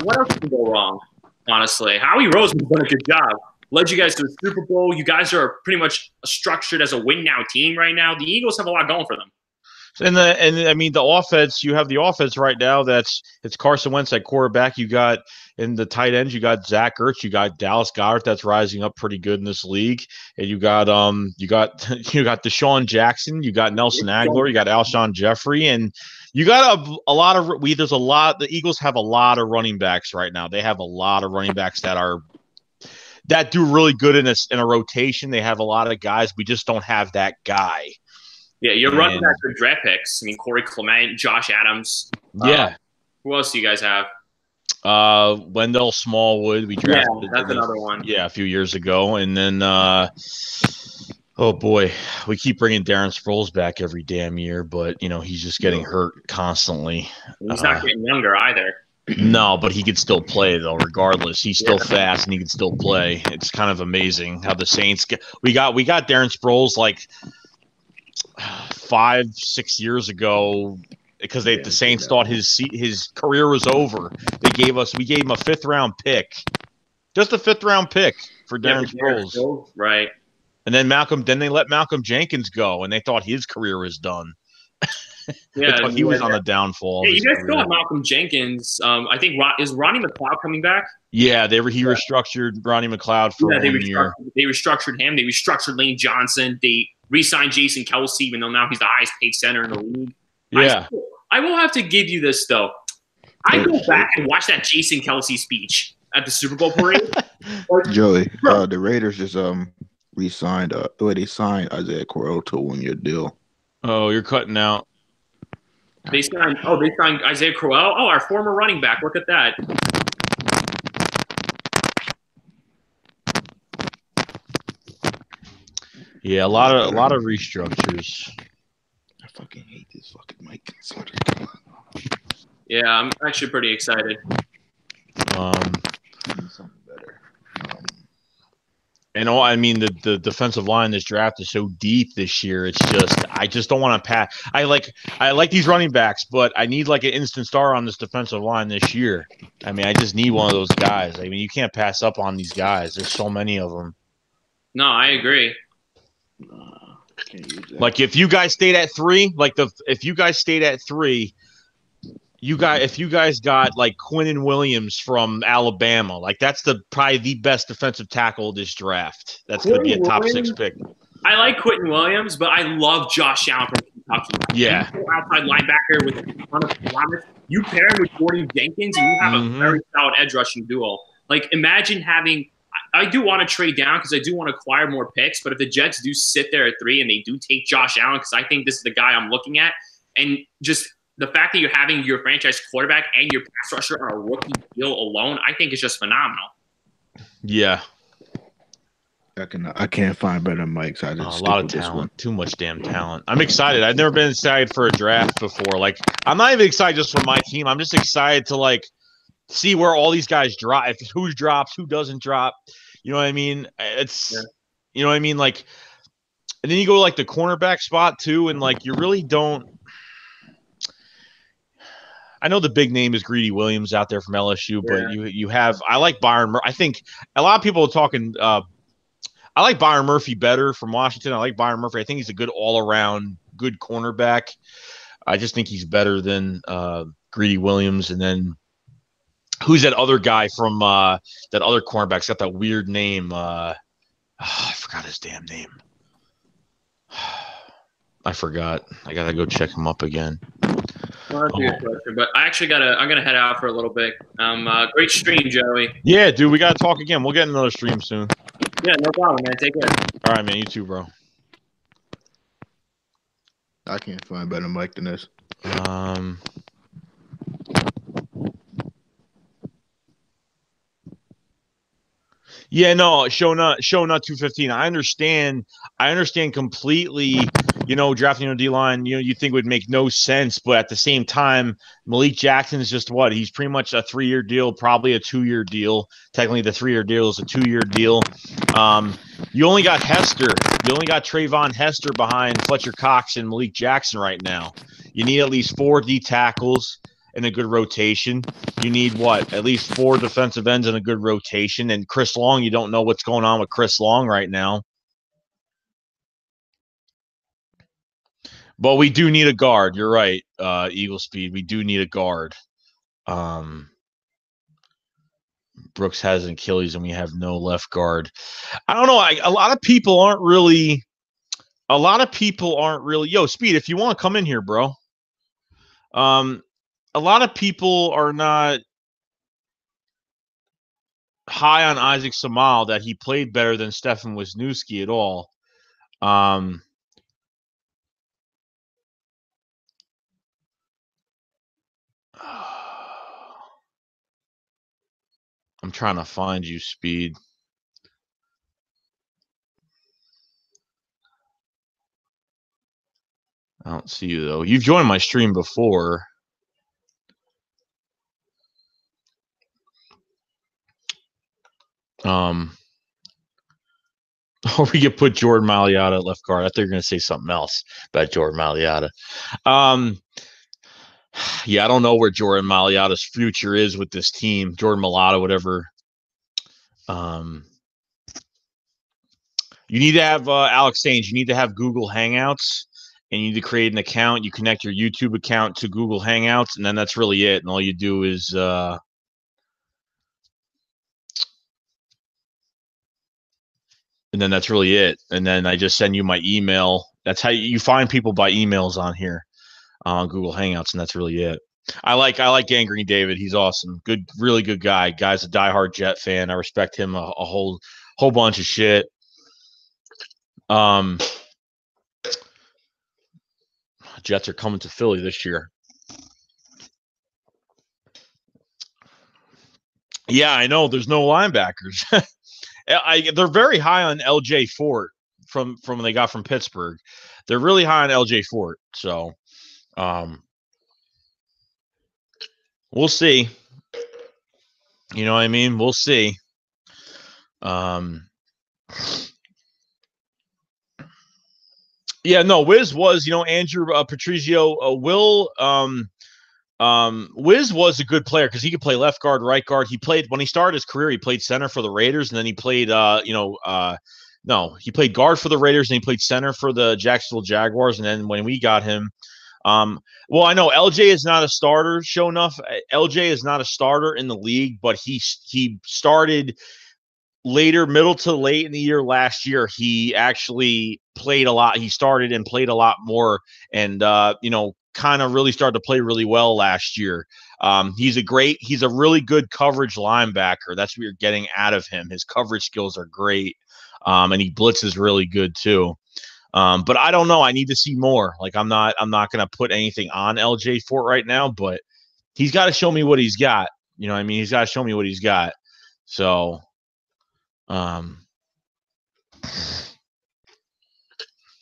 What else can go wrong? Honestly, Howie Roseman's done a good job. Led you guys to the Super Bowl. You guys are pretty much structured as a win-now team right now. The Eagles have a lot going for them. And I mean the offense. You have the offense right now. It's Carson Wentz at quarterback. You got in the tight ends. You got Zach Ertz. You got Dallas Goedert. That's rising up pretty good in this league. And you got you got Deshaun Jackson. You got Nelson Aguilar. You got Alshon Jeffrey. And you got a lot of there's a lot. The Eagles have a lot of running backs right now. They have a lot of running backs that do really good in a rotation. They have a lot of guys. We just don't have that guy. Yeah, you're running back for draft picks. I mean, Corey Clement, Josh Adams. Yeah. Who else do you guys have? Wendell Smallwood. We drafted. Yeah, that's another one. Yeah, a few years ago, and then oh boy, we keep bringing Darren Sproles back every damn year, but he's just getting hurt constantly. He's not getting younger either. No, but he could still play though. Regardless, he's still fast and he can still play. It's kind of amazing how the Saints we got Darren Sproles like 5-6 years ago because the Saints thought his career was over. We gave him a 5th round pick, just a 5th round pick for Darren Sproles, right? And then they let Malcolm Jenkins go, and they thought his career was done. Yeah, he was on the downfall. Yeah, you guys still have Malcolm Jenkins. I think is Ronnie McLeod coming back? Yeah, he restructured Ronnie McLeod for 1 year. They restructured him. They restructured Lane Johnson. They re-signed Jason Kelce, even though now he's the highest paid center in the league. Yeah, I will have to give you this though. I go back and watch that Jason Kelce speech at the Super Bowl parade. Joey, the Raiders just re-signed. They signed Isaiah Crowell to a 1-year deal. Oh, you're cutting out. They signed Isaiah Crowell. Oh, our former running back. Look at that. Yeah, a lot of restructures. I fucking hate this fucking mic. Yeah, I'm actually pretty excited. Something better. And I mean, the defensive line in this draft is so deep this year. It's just I just don't want to pass. I like these running backs, but I need like an instant star on this defensive line this year. I mean, I just need one of those guys. I mean, you can't pass up on these guys. There's so many of them. No, I agree. Like if you guys stayed at 3, if you guys stayed at 3. If you guys got like Quinnen Williams from Alabama, like that's probably the best defensive tackle of this draft. That's going to be a top 6 pick. I like Quinnen Williams, but I love Josh Allen from Kentucky. Yeah, outside linebacker with a ton of kilometers. You pair him with Jordan Jenkins, and you have a very solid edge rushing duo. Like imagine having. I do want to trade down because I do want to acquire more picks. But if the Jets do sit there at 3 and they do take Josh Allen, because I think this is the guy I'm looking at, and just the fact that you're having your franchise quarterback and your pass rusher on a rookie deal alone, I think is just phenomenal. Yeah. I can't find better mics. I just a lot of talent. Too much damn talent. I'm excited. I've never been excited for a draft before. Like, I'm not even excited just for my team. I'm just excited to like see where all these guys drop. If who drops, who doesn't drop. You know what I mean? You know what I mean? Like, and then you go to like the cornerback spot too, and like you really don't. I know the big name is Greedy Williams out there from LSU, but you have I like Byron. I think a lot of people are talking. I like Byron Murphy better from Washington. I like Byron Murphy. I think he's a good all-around good cornerback. I just think he's better than Greedy Williams. And then who's that other guy from that other cornerback? He's got that weird name. I forgot his damn name. I forgot. I gotta go check him up again. Well, that's a good question, but I'm gonna head out for a little bit. Great stream, Joey. Yeah, dude, we gotta talk again. We'll get another stream soon. Yeah, no problem, man. Take care. All right, man. You too, bro. I can't find better mic than this. Yeah, no, show not 215. I understand completely. You know, drafting a D-line, you think would make no sense, but at the same time, Malik Jackson is just what? He's pretty much a 3-year deal, probably a 2-year deal. Technically, the 3-year deal is a 2-year deal. You only got Hester. You only got Trayvon Hester behind Fletcher Cox and Malik Jackson right now. You need at least 4 D tackles and a good rotation. You need what? At least 4 defensive ends and a good rotation. And Chris Long, you don't know what's going on with Chris Long right now. But we do need a guard. You're right, Eagle Speed. We do need a guard. Brooks has an Achilles, and we have no left guard. I don't know. A lot of people aren't really. Yo, Speed, if you want to come in here, bro. A lot of people are not high on Isaac Samal that he played better than Stefan Wisniewski at all. I'm trying to find you, Speed. I don't see you, though. You've joined my stream before. Or we could put Jordan Mailata at left guard. I thought you were going to say something else about Jordan Mailata. Yeah, I don't know where Jordan Mailata's future is with this team. Jordan Mailata, whatever. You need to have Alex Sainz. You need to have Google Hangouts, and you need to create an account. You connect your YouTube account to Google Hangouts, and then that's really it. And all you do is and then that's really it. And then I just send you my email. That's how you find people by emails on here on Google Hangouts, and that's really it. I like Gangrene David. He's awesome. Good, really good guy. Guy's a diehard Jet fan. I respect him a whole bunch of shit. Jets are coming to Philly this year. Yeah, I know. There's no linebackers. They're very high on LJ Fort from when they got from Pittsburgh. They're really high on LJ Fort. So, we'll see. You know what I mean? We'll see. Yeah, no, Wiz was, Andrew Patrizio, Will, Wiz was a good player because he could play left guard, right guard. He played, when he started his career, he played center for the Raiders, and then he played, he played guard for the Raiders, and he played center for the Jacksonville Jaguars. And then when we got him, well, I know LJ is not a starter, show enough. LJ is not a starter in the league, but he started later, middle to late in the year last year. He actually played a lot. He started and played a lot more, and kind of really started to play really well last year. He's a really good coverage linebacker. That's what you're getting out of him. His coverage skills are great, and he blitzes really good too. But I don't know. I need to see more. Like I'm not going to put anything on LJ Fort right now, but he's got to show me what he's got. You know what I mean? He's got to show me what he's got. So,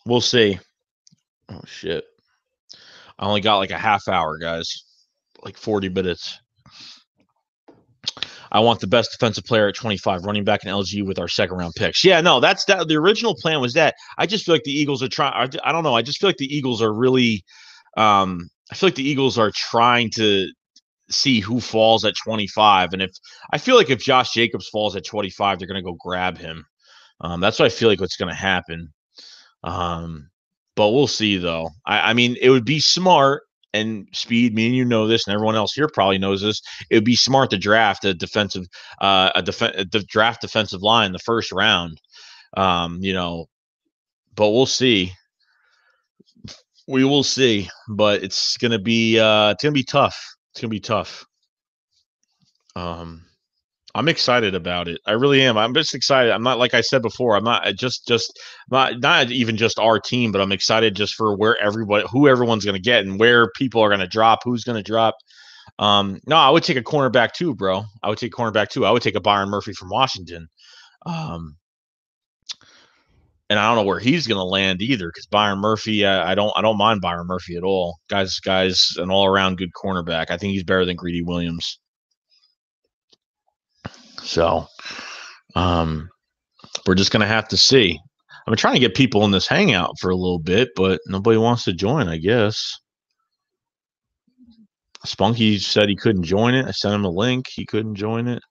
we'll see. Oh shit. I only got like a half hour, guys. Like 40 minutes. I want the best defensive player at 25, running back in LG with our second round picks. Yeah, no, that's that. The original plan was that. I just feel like the Eagles are trying. I don't know. I just feel like the Eagles are really. I feel like the Eagles are trying to see who falls at 25, and I feel like if Josh Jacobs falls at 25, they're going to go grab him. That's what I feel like what's going to happen. But we'll see, though. I mean, it would be smart, and Speed, me and you know this, and everyone else here probably knows this. It would be smart to draft a defensive line in the first round. But we'll see. We will see, but it's gonna be tough. It's gonna be tough. I'm excited about it. I really am. I'm just excited. I'm not, like I said before, I'm not not even just our team, but I'm excited just for who everyone's going to get and where people are going to drop, who's going to drop. No, I would take a cornerback too, bro. I would take cornerback too. I would take a Byron Murphy from Washington. And I don't know where he's going to land either, because Byron Murphy, I don't mind Byron Murphy at all. Guy's an all around good cornerback. I think he's better than Greedy Williams. So, we're just going to have to see. I'm trying to get people in this hangout for a little bit, but nobody wants to join, I guess. Spunky said he couldn't join it. I sent him a link. He couldn't join it.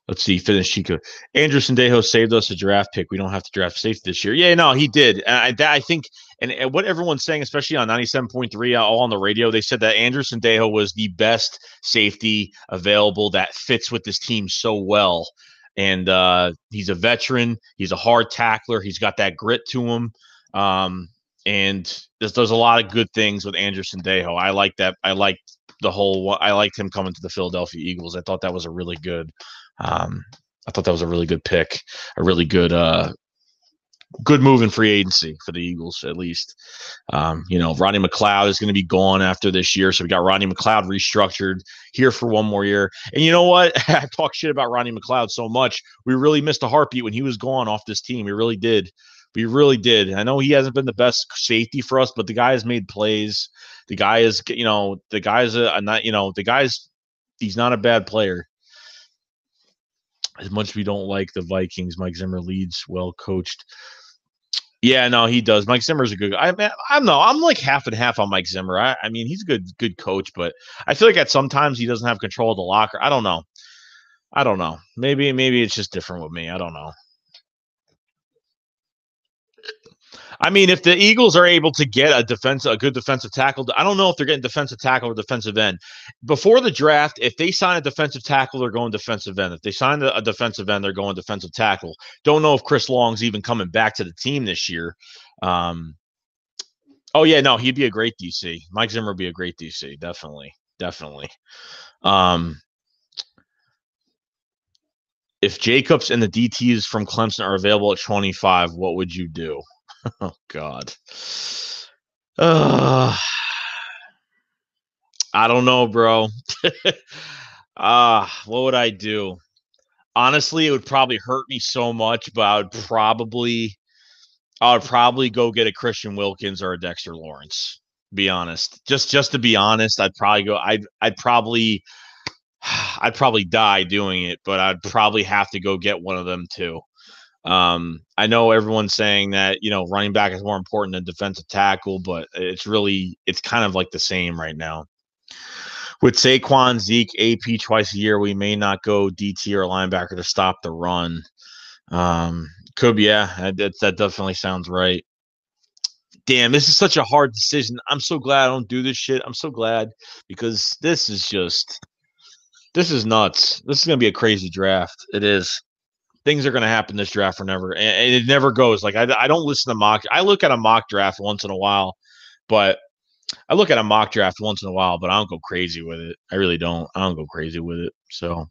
Let's see. Finish Chico. Andrew Sandejo saved us a draft pick. We don't have to draft safety this year. Yeah, no, he did. And I think, and what everyone's saying, especially on 97.3, all on the radio, they said that Andrew Sandejo was the best safety available that fits with this team so well. And he's a veteran. He's a hard tackler. He's got that grit to him. And there's a lot of good things with Andrew Sandejo. I like that. I liked him coming to the Philadelphia Eagles. I thought that was a really good pick, a really good move in free agency for the Eagles, at least. Rodney McLeod is going to be gone after this year, so we got Rodney McLeod restructured here for one more year. And you know what? I talk shit about Rodney McLeod so much. We really missed a heartbeat when he was gone off this team. We really did. We really did. I know he hasn't been the best safety for us, but the guy has made plays. The guy is, he's not a bad player. As much as we don't like the Vikings, Mike Zimmer leads, well coached. Yeah, no, he does. Mike Zimmer's a good guy. I'm like half and half on Mike Zimmer. I mean, he's a good coach, but I feel like at sometimes he doesn't have control of the locker. I don't know. Maybe it's just different with me. I don't know. I mean, if the Eagles are able to get a good defensive tackle, I don't know if they're getting defensive tackle or defensive end. Before the draft, if they sign a defensive tackle, they're going defensive end. If they sign a defensive end, they're going defensive tackle. Don't know if Chris Long's even coming back to the team this year. Oh, yeah, no, he'd be a great DC. Mike Zimmer would be a great DC, definitely. If Jacobs and the DTs from Clemson are available at 25, what would you do? Oh, God. I don't know, bro. What would I do? Honestly, it would probably hurt me so much, but I would probably go get a Christian Wilkins or a Dexter Lawrence. Be honest. Just to be honest, I'd probably go. I'd probably die doing it, but I'd probably have to go get one of them too. I know everyone's saying that, running back is more important than defensive tackle, but it's kind of like the same right now. With Saquon, Zeke, AP twice a year, we may not go DT or linebacker to stop the run. Could be, yeah, that definitely sounds right. Damn, this is such a hard decision. I'm so glad I don't do this shit. I'm so glad, because this is nuts. This is going to be a crazy draft. It is. Things are going to happen this draft forever, and it never goes. Like, I don't listen to mock. I look at a mock draft once in a while, but I don't go crazy with it. I really don't. I don't go crazy with it. So,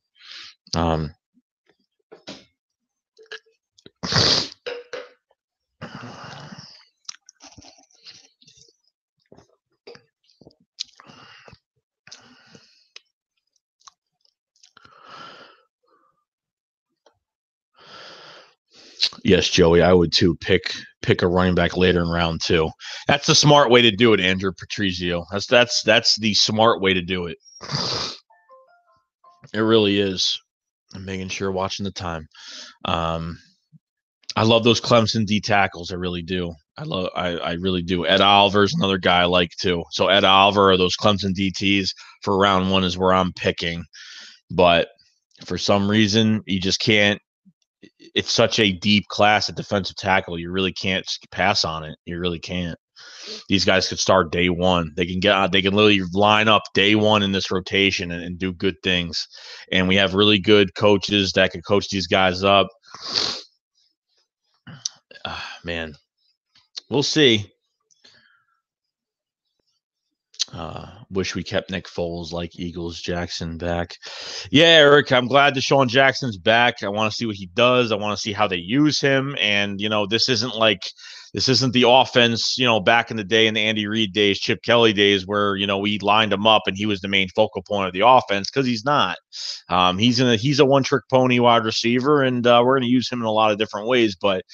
yes, Joey, I would too. Pick a running back later in round 2. That's the smart way to do it, Andrew Patrizio. That's the smart way to do it. It really is. I'm making sure, watching the time. I love those Clemson D tackles. I really do. I really do. Ed Oliver's another guy I like too. So Ed Oliver or those Clemson DTs for round 1 is where I'm picking. But for some reason, you just can't. It's such a deep class at defensive tackle. You really can't pass on it. You really can't. These guys could start day 1. They can literally line up day 1 in this rotation and do good things. And we have really good coaches that can coach these guys up. Man, we'll see. Wish we kept Nick Foles, like Eagles Jackson back. Yeah, Eric, I'm glad Deshaun Jackson's back. I want to see what he does. I want to see how they use him. And, this isn't the offense, back in the day, in the Andy Reid days, Chip Kelly days, where, we lined him up and he was the main focal point of the offense, because he's not. He's a one-trick pony wide receiver, and we're going to use him in a lot of different ways. But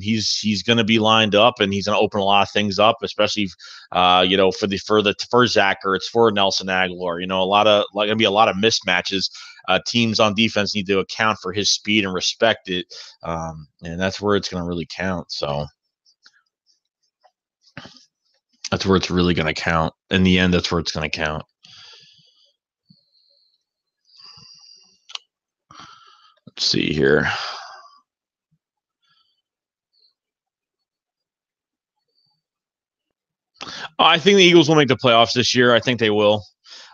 he's going to be lined up, and he's going to open a lot of things up, especially for Zach Ertz, for Nelson Aguilar. Going to be a lot of mismatches. Teams on defense need to account for his speed and respect it, and that's where it's going to really count. So that's where it's really going to count. In the end, that's where it's going to count. Let's see here. I think the Eagles will make the playoffs this year. I think they will.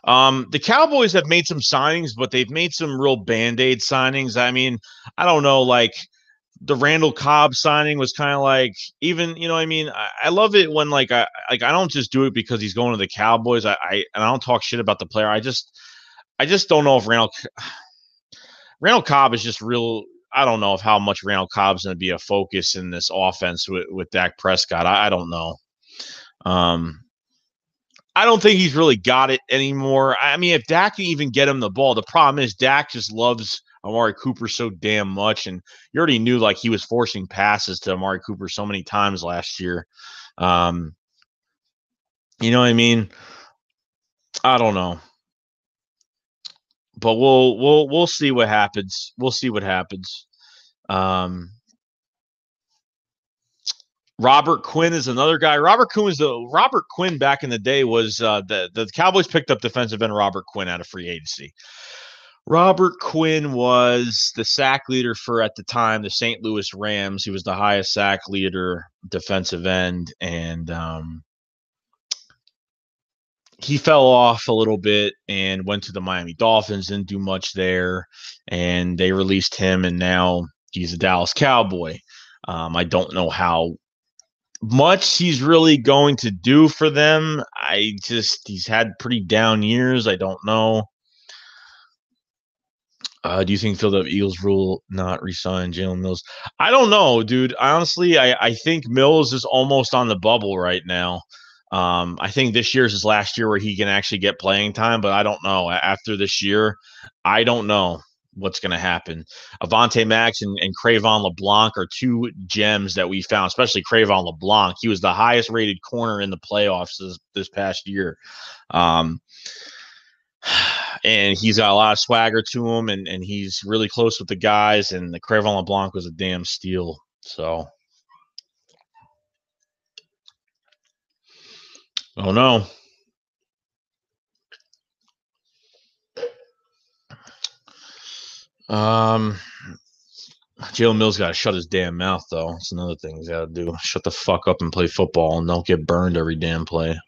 The Cowboys have made some signings, but they've made some real Band-Aid signings. I mean, I don't know, like the Randall Cobb signing was kind of like even, you know what I mean? I love it when I don't just do it because he's going to the Cowboys. And I don't talk shit about the player. I just don't know if Randall Cobb is just real. I don't know if how much Randall Cobb's going to be a focus in this offense with Dak Prescott. I don't know. I don't think he's really got it anymore. I mean, if Dak can even get him the ball, the problem is Dak just loves Amari Cooper so damn much, and you already knew like he was forcing passes to Amari Cooper so many times last year. You know what I mean? I don't know, but we'll see what happens. We'll see what happens. Robert Quinn is another guy. Robert Quinn back in the day was the Cowboys picked up defensive end Robert Quinn out of free agency. Robert Quinn was the sack leader for, at the time, the St. Louis Rams. He was the highest sack leader, defensive end, and he fell off a little bit and went to the Miami Dolphins, didn't do much there, and they released him, and now he's a Dallas Cowboy. I don't know how much he's really going to do for them. He's had pretty down years. I don't know. Do you think Philadelphia Eagles rule not resign Jalen Mills? I don't know, dude. Honestly, I think Mills is almost on the bubble right now. I think this year's his last year where he can actually get playing time, but I don't know. After this year, I don't know what's going to happen. Avonte Max and Cravon LeBlanc are two gems that we found, especially Cravon LeBlanc. He was the highest rated corner in the playoffs this past year. And he's got a lot of swagger to him, and he's really close with the guys, and the Cravon LeBlanc was a damn steal. So, oh no. Jalen Mills got to shut his damn mouth, though. That's another thing he's got to do. Shut the fuck up and play football and don't get burned every damn play.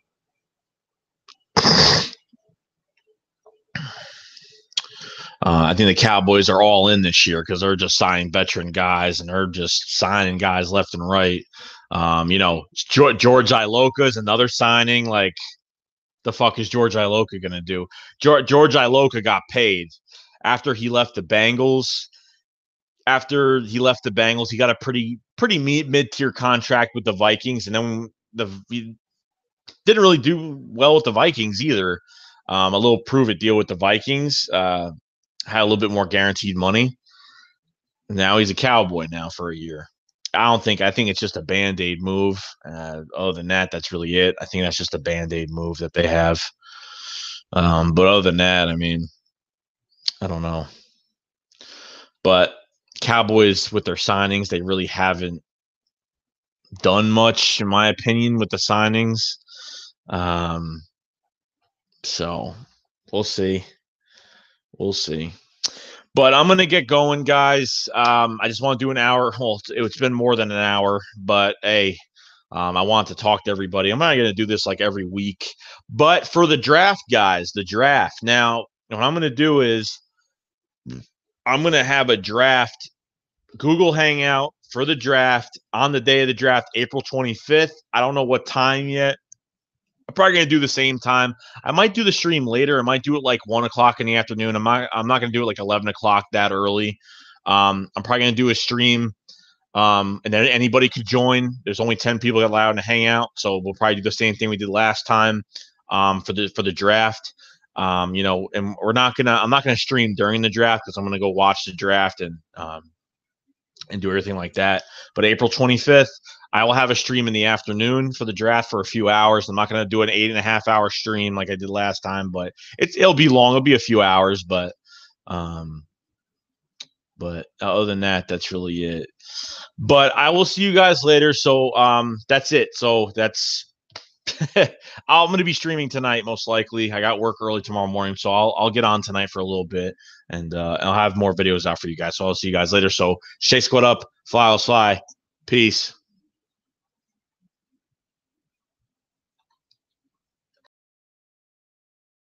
I think the Cowboys are all in this year because they're just signing veteran guys and they're just signing guys left and right. George Iloka is another signing. Like, the fuck is George Iloka going to do? George Iloka got paid after he left the Bengals. After he left the Bengals, he got a pretty mid-tier contract with the Vikings, and then he didn't really do well with the Vikings either. A little prove-it deal with the Vikings. Had a little bit more guaranteed money. Now he's a Cowboy now for a year. I think it's just a Band-Aid move. Other than that, that's really it. I think that's just a Band-Aid move that they have. But other than that, I mean, I don't know. But Cowboys, with their signings, they really haven't done much, in my opinion, with the signings. So we'll see. We'll see. But I'm going to get going, guys. I just want to do an hour. Well, it's been more than an hour, but hey, I want to talk to everybody. I'm not going to do this like every week. But for the draft, guys, the draft. Now, what I'm going to do is I'm going to have a draft Google Hangout for the draft on the day of the draft, April 25th. I don't know what time yet. I'm probably going to do the same time. I might do the stream later. I might do it like 1 o'clock in the afternoon. I'm not going to do it like 11 o'clock that early. I'm probably going to do a stream, and then anybody could join. There's only 10 people allowed to hang out, so we'll probably do the same thing we did last time for the draft. And I'm not gonna stream during the draft because I'm gonna go watch the draft and do everything like that. But April 25th, I will have a stream in the afternoon for the draft for a few hours. I'm not going to do an 8.5-hour stream like I did last time, but it'll be long. It'll be a few hours, but other than that, that's really it. But I will see you guys later. So that's it. So that's I'm going to be streaming tonight, most likely. I got work early tomorrow morning, so I'll get on tonight for a little bit, and I'll have more videos out for you guys. So I'll see you guys later. So stay squad up, fly, fly, peace.